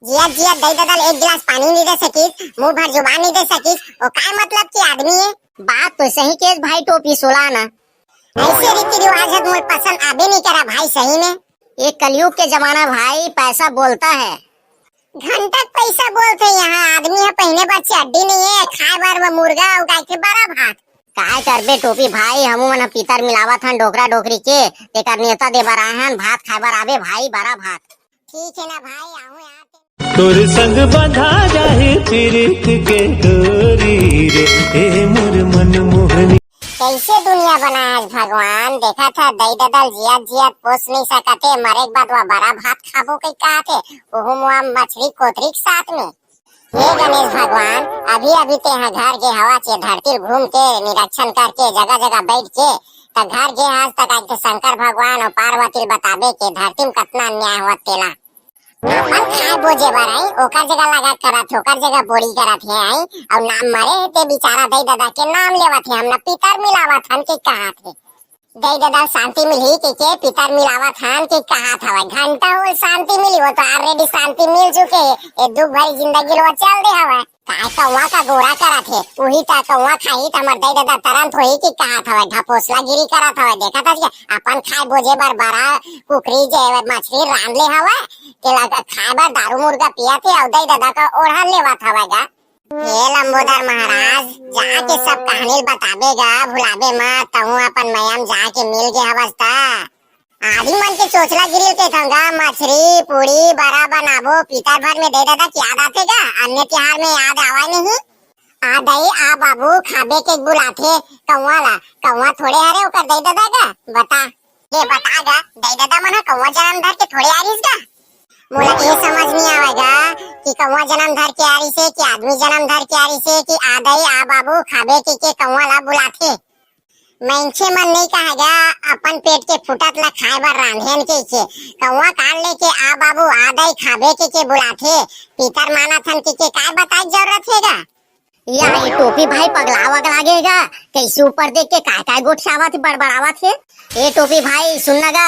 जिया जिया दही ददल एक गिलास पानी नहीं दे सकीस, मुंह भर जुबान नहीं दे सकीस, और काय मतलब की आदमी है। बात तो सही केस भाई, टोपी सोलाना ऐसे रीति रिवाज है मुझे पसंद आबे नहीं करा भाई। सही में ये कलयुग के जमाना भाई, पैसा बोलता है। घंटा पैसा बोलते यहाँ आदमी है, पहने बच्चे अड्डी नहीं है, खाए बार मुर्गा उगाए के बड़ा भात। काय करबे टोपी भाई, हमू मन पीतर मिलावत हन डोकरा डोकरी के, तेकर नेता दे बर आए हन, भात खाए बर आबे भाई, बड़ा भात। ठीक है ना भाई, आऊँ यहाँ तोर संग बंधा जाए प्रीत के डोरी रे, ए मोर मन मोहनी। कैसे दुनिया बनाया है भगवान। देखा था दही ददल जिया जिया पोस नहीं सकते, मरे के बाद वह बड़ा भात खाबो कई कहा थे, ओहू मुआ मछली कोतरी के साथ में। हे गणेश भगवान, अभी अभी ते यहाँ घर के हवा चे धरती घूम के निरीक्षण करके जगह जगह बैठ के तक घर के आज तक आज के शंकर भगवान और पार्वती बताबे के धरती में कितना अन्याय हुआ तेला। अपन खाए बोझे बर आई, ओकर जगह लगा करत है, ओकर जगह बोरी करत है आई, और नाम मरे ते बेचारा दही ददा के नाम लेवत है, हमने पितर मिलावत हन के कहा थे। दही ददा शांति मिली के पितर मिलावत हन के कहा था। घंटा हो शांति मिली, वो तो ऑलरेडी शांति मिल चुके, ये दुख भरी जिंदगी लो चल दे हवा। काय कौवा का गोरा करत है, वही ता कौवा खाई त हमर दही ददा तरंत होई की कहा था, ढपोसला गिरी करत हवा। देखा था क्या अपन खाए बोझे बर बड़ा कुकरी जे मछली रान ले हवा, के लगा खाए बर दारू मुर्गा पिया थे, और दही ददा का ओढ़न लेवत हवागा। हे लंबोदर महाराज, जाके सब कहानी बताबेगा, भुलाबे मत, तहु अपन मयम जाके मिल गए हवस्ता। आदमी मन के चोचला गिरिल के संगा मछली पूरी बड़ा बनाबो, पीतर भर में दे दादा की याद आतेगा, अन्य त्योहार में याद आवा नहीं। आ दही आ बाबू खाबे के बुलाथे कौवा ला, कौवा थोड़े हरे ओकर दही दादा का बता, ये बतागा दही दादा मन कौवा जन्म धर के थोड़े आरिस का। मोला ये समझ नहीं आवेगा कि कौवा जन्म धर के आरी से, कि आदमी जन्म धर के आरी से, कि आ दही आ बाबू खाबे के कौवा ला बुलाथे। मैंचे मन नहीं कहेगा अपन पेट के फुटत ला खाए बर रांधेन के कौवा काट लेके आ बाबू आ दही खाबे के बुलाथे, पीतर माना थन के काय बताए जरूरत हैगा। या ये टोपी भाई पगला वगला गेगा, कैसे ऊपर देख के काय काय गोठसावत बड़बड़ावत है। ए टोपी भाई सुन गा।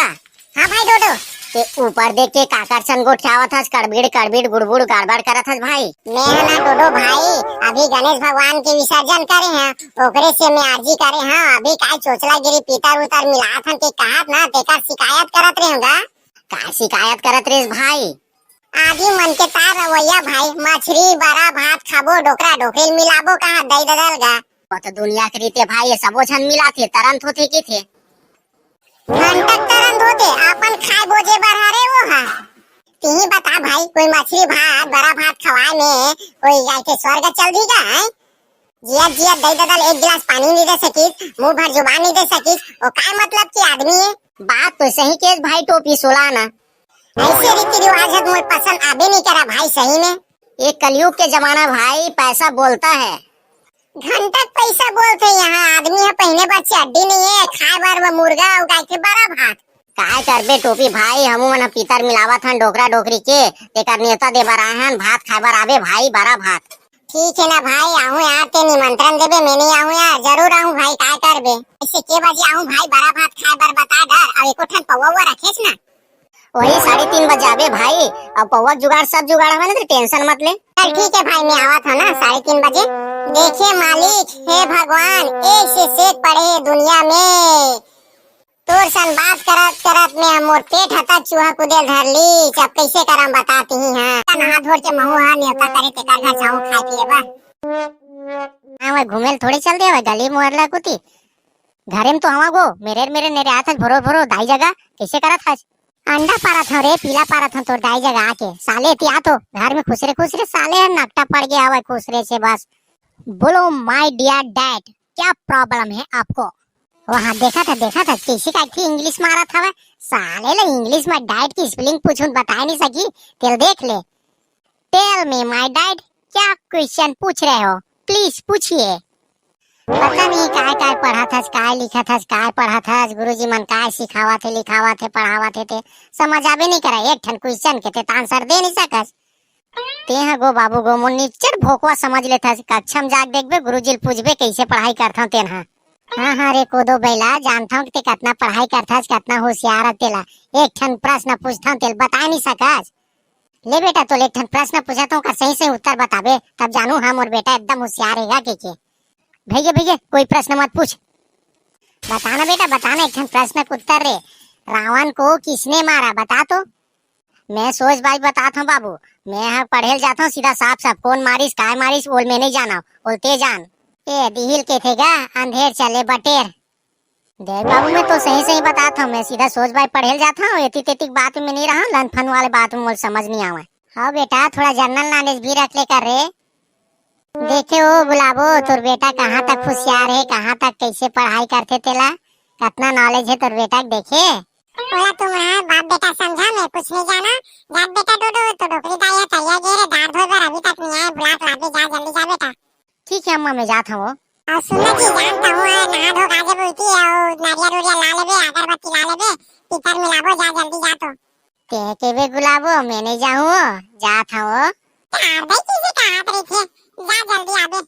हाँ भाई डोडो, ते ऊपर देख के काकर सन गोठसावत हस, कड़बीड़ कड़बीड़ गुड़बुड़ गड़बड़ करत हस भाई। मैं ना डोडो भाई, अभी गणेश भगवान के विसर्जन करे हैं, ओकरे से मैं अर्जी करे हाँ, अभी काय चोचला गिरी पीतर उतर मिलात हन के कहत ना, तेकर शिकायत करत रहेगा। का शिकायत करत रेस भाई? आदमी मन के तार रवैया भाई, मछली बड़ा भात खाबो, डोकरा डोकरी मिलाबो कहा दही ददल गा। वो तो दुनिया के रीते भाई, ये सबो छन मिला थे, तरंत होते की थे घंटक तरंत होते, अपन खाए बोझे बर हरे वो हा। तिही बता भाई, कोई मछली भात बड़ा भात खवाए में कोई गाय के स्वर्ग चल दी का है। जिया जिया दही ददल एक गिलास पानी नहीं दे सकीस, मुंह भर जुबान नहीं दे सकीस, और काय मतलब की आदमी है। बात तो सही केस भाई, टोपी सोलाना ऐसे रीति रिवाज है मुझे पसंद आबे नहीं करा भाई। सही में ये कलयुग के जमाना भाई, पैसा बोलता है। घंटा पैसा बोलते यहाँ आदमी है, पहने बच्चे अड्डी नहीं है, खाए बार मुर्गा उगाए के बड़ा भात। काय करबे टोपी भाई, हमू मन पीतर मिलावत हन डोकरा डोकरी के, तेकर नेता दे बर आए हन, भात खाए बर आबे भाई, बड़ा भात। ठीक है ना भाई, आहू यार ते निमंत्रण देबे, मैं नहीं आहू यार, जरूर आहू भाई, काय करबे ऐसे के बजे आहू भाई, बड़ा भात खाए बर बता डर, और एको ठन पौवा रखेस ना। वही 3:30 बजे आबे भाई, अब पौवा जुगाड़ सब जुगाड़ है ना, तो टेंशन मत ले। ठीक है भाई, मैं आवत हूँ ना 3:30 बजे। देखिए मालिक, हे भगवान, एक से सेक पड़े दुनिया में, तोर सन बात करत करत में मोर पेट हता चूहा कुदेल धर ली, अब कैसे करम बताती ही हाँ। नहा धोर के महू हाँ न्योता करे ते कर घर जाऊँ खाए पिए बा। हाँ घूमेल थोड़ी चल दे गली मोहल्ला कुती, घरे में तो हवा गो मेरे नेरे आत भरो भरो दाई जगह कैसे करत हस। अंडा पारत हो रे, पीला पारत हो तोर दाई जगह आके, साले तिया तो घर में खुसरे साले नकटा पड़ गया हुआ खुसरे से बस। बोलो माय डियर डैड, क्या प्रॉब्लम है आपको? वहाँ देखा था किसी का इंग्लिश मारा था वह, साले ले इंग्लिश में डैड की स्पेलिंग पूछूं बता नहीं सकी, तेल देख ले। टेल मी माय डैड, क्या क्वेश्चन पूछ रहे हो, प्लीज पूछिए। पता नहीं काय पढ़ा था, काय लिखा था, काय पढ़ा था, गुरुजी मन काय सिखावा थे, लिखावा थे, पढ़ावा थे, समझ आवे नहीं करा। एक ठन क्वेश्चन के ते आंसर दे नहीं सकस। ते हाँ गो बाबू गो मुन्नीचर भोकवा समझ लेता, कक्षा में जाके देखबे गुरुजी पूछबे कैसे पढ़ाई करता हूँ तेन। हाँ रे कोदो बैला, जानता हूँ कि कितना पढ़ाई करता है, कितना होशियार है तेला। एक ठन प्रश्न पूछता हूँ तेल बता नहीं सकस। ले बेटा तो एक ठन प्रश्न पूछता हूँ का सही सही उत्तर बताबे तब जानू हम और बेटा एकदम होशियार रहेगा के भैया भैया कोई प्रश्न मत पूछ। बताना बेटा बताना एक ठन प्रश्न का उत्तर रे। रावण को किसने मारा बता तो। मैं सोच भाई बताता हूँ बाबू। मैं यहाँ पढ़े जाता हूँ सीधा साफ साफ कौन मारिस काय मारिस बोल मैं नहीं जाना बोलते जान। ए दिहिल के थे गा अंधेर चले बटेर। देख बाबू मैं तो सही सही बताता हूँ। मैं सीधा सोच भाई पढ़े जाता हूँ एती तेती बात में नहीं रहा लन फन वाले बात में मुझे समझ नहीं आवा। हाँ बेटा थोड़ा जनरल नॉलेज भी रख ले कर रे। देखे ओ गुलाबो तोर बेटा कहाँ तक होशियार है कहाँ तक कैसे पढ़ाई करते तेला कितना नॉलेज है तोर बेटा देखे। बोला तुम है बाप बेटा समझा मैं कुछ नहीं जाना। जात बेटा डोडो तो डोकरी दाया तैया गे रे दार धोए बर अभी तक नहीं आए बुलात लाबे जा जल्दी जा बेटा। ठीक है अम्मा मैं जाता हूँ। और सुनना जी जानता हूँ नहा धो गाजे बोलती है और नारियल उरियल ला लेबे अगरबत्ती ला लेबे पितर मिलाबो जा जल्दी जा तो। ते के बे गुलाबो मैं नहीं जाऊँ जाता हूँ। आर भाई किसी का हाथ रही थे जा जल्दी आबे।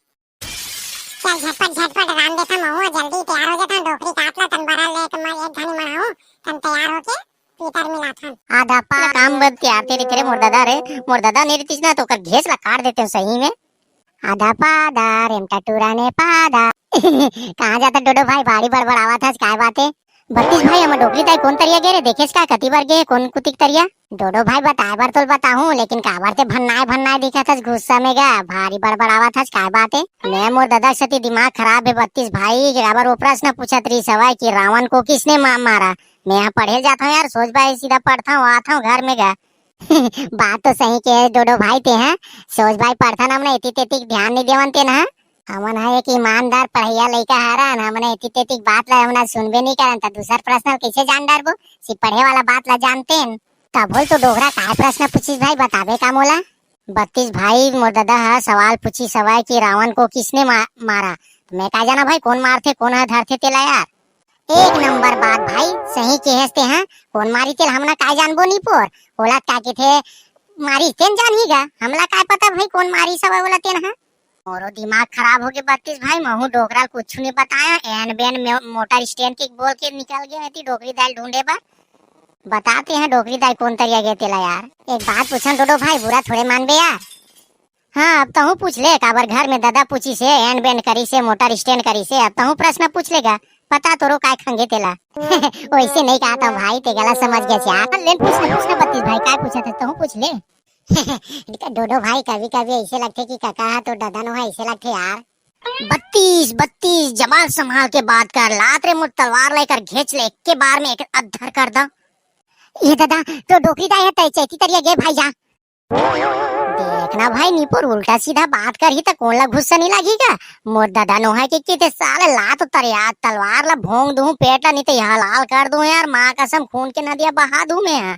चल झटपट राम देखा मऊ जल्दी तैयार हो जाता डोकरी काटला तन बरा ले के मैं एक धनी मनाऊं तन तैयार होके पीतर मिला था। आधा पा काम बद के आते रे तेरे मोर दादा नहीं रहती ना तो कर घेस ला काट देते सही में। आधा पादा रेमटा टूराने पादा कहाँ जाता डोडो भाई बाड़ी बड़बड़ावा था काय बातें। 32 भाई हम डोकरी ताई कौन तरिया गे रे देखेस का कती बार गे कौन कुतिक तरिया। डोडो भाई बताए बार तो बताऊं लेकिन काबर ते भन्नाए दिखा था गुस्सा में गा भारी बड़बड़ावा था काय बातें। मैं मोर दादा सती दिमाग खराब है 32 भाई काबर वो प्रश्न पूछत रही सवाई कि रावण को किसने मारा। मैं यहाँ पढ़े जाता हूँ यार सोच भाई सीधा पढ़ता हूँ आता हूँ घर में गा बात तो सही के डोडो भाई ते हैं सोच भाई पढ़ता ना हमने इतनी तेती ध्यान नहीं देवन ते ना। हमन है एक ईमानदार पढ़िया लड़का हरा ना हमने इतनी तेती बात ला हमने सुनबे नहीं करन ता दूसरा प्रश्न कैसे जान डारबो सिर्फ पढ़े वाला बात ला जानते हैं तब बोल तो डोगरा काय प्रश्न पूछिस भाई बताबे का मोला। 32 भाई मोर दादा हा सवाल पूछी सवाई कि रावण को किसने मारा मैं का जाना भाई कौन मारते कौन है धरते तेला यार। एक नंबर बात भाई सही कहते हैं कौन मारी तेल हमला काय जानबो नहीं पोर ओला का के थे मारी तेन जानीगा हमला काय पता भाई कौन मारी सब बोला तेन है। और दिमाग खराब हो गए 32 भाई महू डोगरा कुछ नहीं बताया एन बेन मोटर स्टैंड के बोल के निकल गए थी डोगरी दाल ढूंढे पर बताते हैं डोगरी दाल कौन तरिया गए तेला यार। एक बात पूछन डोडो भाई बुरा थोड़े मानबे यार। हाँ अब तो पूछ ले काबर घर में दादा पूछी से एन बेन करी से मोटर स्टैंड करी से अब तो प्रश्न पूछ लेगा पता तो रो काय खंगे तेला वैसे नहीं कहा था भाई ते गलत समझ गया यार। ले पूछना 32 भाई काय पूछा था तो पूछ ले डोडो भाई कभी कभी ऐसे लगते कि काका तो दादा नो है ऐसे लगते यार। 32 जमाल संभाल के बात कर लात रे मुझ तलवार लेकर घेच ले के बार में एक अद्धर कर दो। ये दादा तो डोकरी दाई है चैती तरिया गे भाई जा देखना भाई नीपुर उल्टा सीधा बात कर ही तो कौन ला गुस्सा नहीं लगेगा। मोर दादा नो है कि ते साले लात उतर यार तलवार ला भोंग दूं पेट ला नहीं तो यहाँ लाल कर दूं यार माँ कसम खून के नदियाँ बहा दूं मैं।